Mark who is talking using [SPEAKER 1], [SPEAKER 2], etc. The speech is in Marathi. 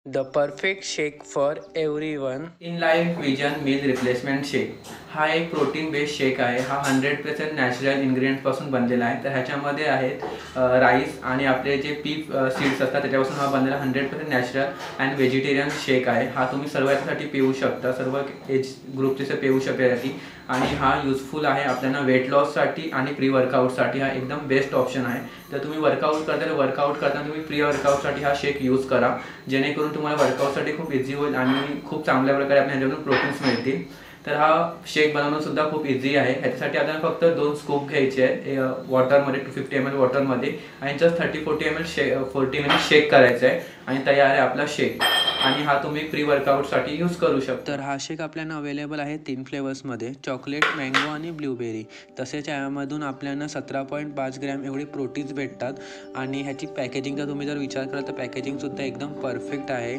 [SPEAKER 1] The perfect shake for everyone.
[SPEAKER 2] In life vision meal replacement shake हा एक प्रोटीन बेस्ड शेक आहे. हा 100% नॅचरल इन्ग्रेडियंट्सपासून बनलेला आहे. तर ह्याच्यामध्ये आहेत राईस आणि आपले जे पीप सीड्स असतात त्याच्यापासून हा बनलेला 100% नॅचरल अँड व्हेजिटेरियन शेक आहे. हा तुम्ही सर्व याच्यासाठी पिऊ शकता, सर्व एज ग्रुपचे पिऊ शकण्यासाठी. आणि हा यूजफुल आहे आपल्याला वेट लॉससाठी आणि प्री वर्कआउटसाठी. हा एकदम बेस्ट ऑप्शन आहे. तर तुम्ही वर्कआउट करताना तुम्ही प्री वर्कआउटसाठी हा शेक यूज करा, जेणेकरून तुम्हाला वर्कआउटसाठी खूप इझी होईल आणि खूप चांगल्या प्रकारे आपल्या ह्याच्यातून प्रोटीन्स मिळतील. तर हा शेक बनवणं सुद्धा खूप इझी आहे. ह्याच्यासाठी आपल्याला फक्त 2 स्कूप घ्यायचे आहे वॉटरमध्ये, 250 ml वॉटरमध्ये, आणि जस्ट 30-40 ml शेक करायचं आहे आणि तयार आहे आपला शेक. आणि हा तुम्ही प्री वर्कआउटसाठी यूज करू शकता.
[SPEAKER 1] तर हा शेक आपल्याला अवेलेबल आहे 3 फ्लेवर्समध्ये, चॉकलेट, मँगो आणि ब्लूबेरी. तसेच यामधून आपल्याला 17.5 ग्रॅम एवढी प्रोटीन्स भेटतात. आणि ह्याची पॅकेजिंगचा तुम्ही जर विचार कराल तर पॅकेजिंगसुद्धा एकदम परफेक्ट आहे.